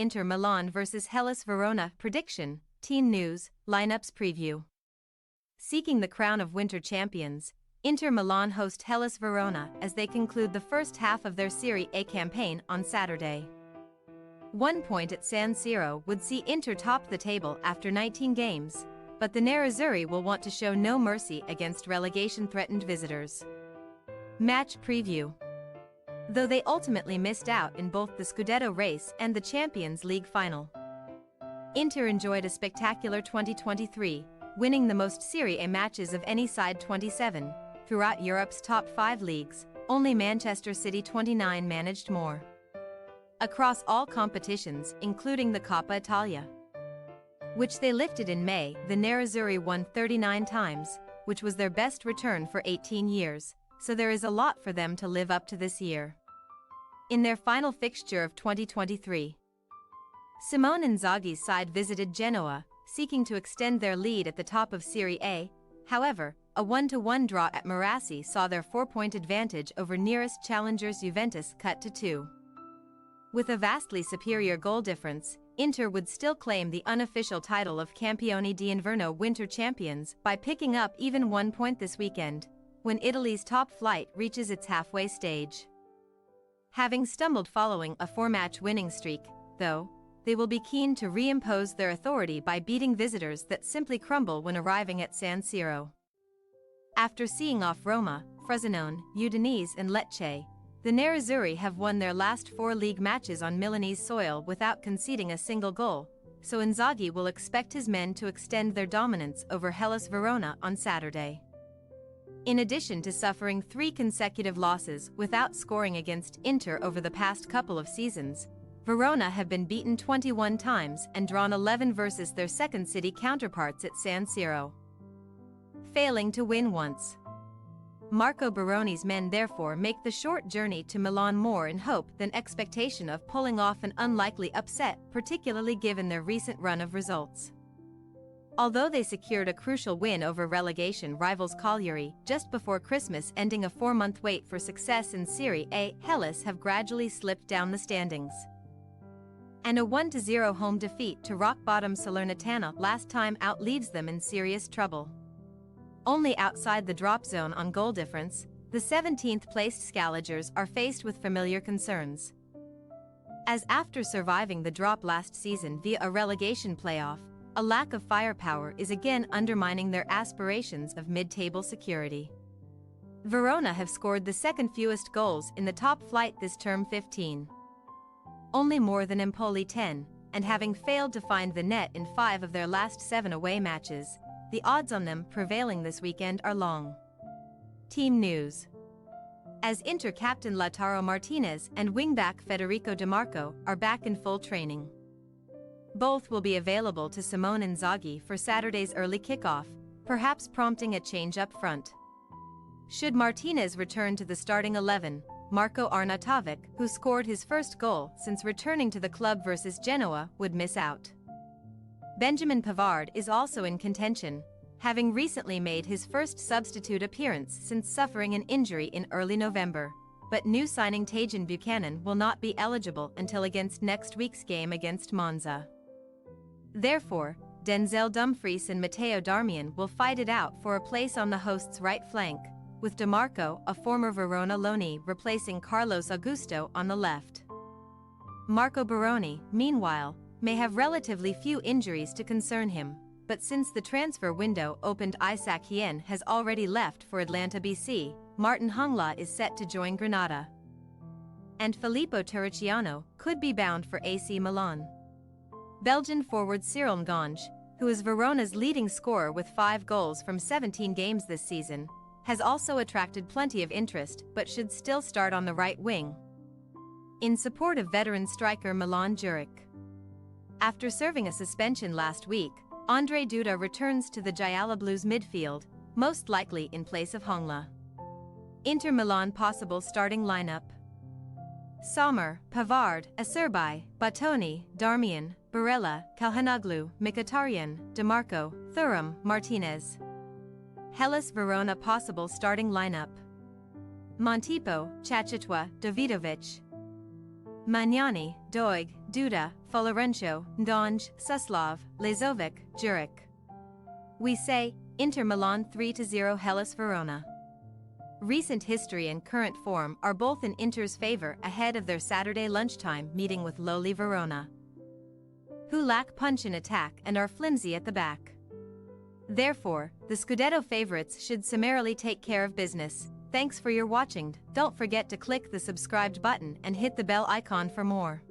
Inter Milan vs Hellas Verona. Prediction, team news, lineups preview. Seeking the crown of winter champions, Inter Milan host Hellas Verona as they conclude the first half of their Serie A campaign on Saturday. 1 point at San Siro would see Inter top the table after 19 games, but the Nerazzurri will want to show no mercy against relegation-threatened visitors. Match preview. Though they ultimately missed out in both the Scudetto race and the Champions League final, Inter enjoyed a spectacular 2023, winning the most Serie A matches of any side, 27, throughout Europe's top 5 leagues. Only Manchester City 29 managed more. Across all competitions, including the Coppa Italia, which they lifted in May, the Nerazzurri won 39 times, which was their best return for 18 years, so there is a lot for them to live up to this year. In their final fixture of 2023, Simone Inzaghi's side visited Genoa, seeking to extend their lead at the top of Serie A. However, a 1-1 draw at Marassi saw their 4-point advantage over nearest challengers Juventus cut to 2. With a vastly superior goal difference, Inter would still claim the unofficial title of Campioni d'Inverno winter champions by picking up even 1 point this weekend, when Italy's top flight reaches its halfway stage. Having stumbled following a 4-match winning streak, though, they will be keen to reimpose their authority by beating visitors that simply crumble when arriving at San Siro. After seeing off Roma, Frosinone, Udinese and Lecce, the Nerazzurri have won their last 4 league matches on Milanese soil without conceding a single goal, so Inzaghi will expect his men to extend their dominance over Hellas Verona on Saturday. In addition to suffering 3 consecutive losses without scoring against Inter over the past couple of seasons, Verona have been beaten 21 times and drawn 11 versus their second city counterparts at San Siro, failing to win once. Marco Baroni's men therefore make the short journey to Milan more in hope than expectation of pulling off an unlikely upset, particularly given their recent run of results. Although they secured a crucial win over relegation rivals Cagliari just before Christmas, ending a 4-month wait for success in Serie A, Hellas have gradually slipped down the standings. And a 1-0 home defeat to rock-bottom Salernitana last time out leaves them in serious trouble. Only outside the drop zone on goal difference, the 17th-placed Scalagers are faced with familiar concerns. As after surviving the drop last season via a relegation playoff, a lack of firepower is again undermining their aspirations of mid-table security. Verona have scored the second fewest goals in the top flight this term, 15. Only more than Empoli, 10, and having failed to find the net in 5 of their last 7 away matches, the odds on them prevailing this weekend are long. Team news. As Inter captain Lautaro Martinez and wingback Federico Di Marco are back in full training, both will be available to Simone Inzaghi for Saturday's early kickoff, perhaps prompting a change up front. Should Martinez return to the starting 11, Marko Arnautovic, who scored his first goal since returning to the club versus Genoa, would miss out. Benjamin Pavard is also in contention, having recently made his first substitute appearance since suffering an injury in early November, but new signing Tajon Buchanan will not be eligible until against next week's game against Monza. Therefore, Denzel Dumfries and Matteo Darmian will fight it out for a place on the host's right flank, with Di Marco, a former Verona loanee, replacing Carlos Augusto on the left. Marco Baroni, meanwhile, may have relatively few injuries to concern him, but since the transfer window opened, Isaac Hien has already left for Atlanta BC, Martin Hungla is set to join Granada, and Filippo Terracciano could be bound for AC Milan. Belgian forward Cyril Ngonge, who is Verona's leading scorer with 5 goals from 17 games this season, has also attracted plenty of interest but should still start on the right wing, in support of veteran striker Milan Juric. After serving a suspension last week, Andre Duda returns to the Gialla Blues midfield, most likely in place of Hongla. Inter Milan possible starting lineup: Sommer, Pavard, Acerbi, Batoni, Darmian, Barella, Calhanoglu, Mkhitaryan, Di Marco, Thuram, Martinez. Hellas Verona possible starting lineup: Montipo, Chachitwa, Davidovic, Magnani, Doig, Duda, Folorencio, Ndonj, Suslov, Lazovic, Juric. We say, Inter Milan 3-0 Hellas Verona. Recent history and current form are both in Inter's favor ahead of their Saturday lunchtime meeting with lowly Verona, who lack punch in attack and are flimsy at the back. Therefore, the Scudetto favorites should summarily take care of business. Thanks for your watching. Don't forget to click the subscribed button and hit the bell icon for more.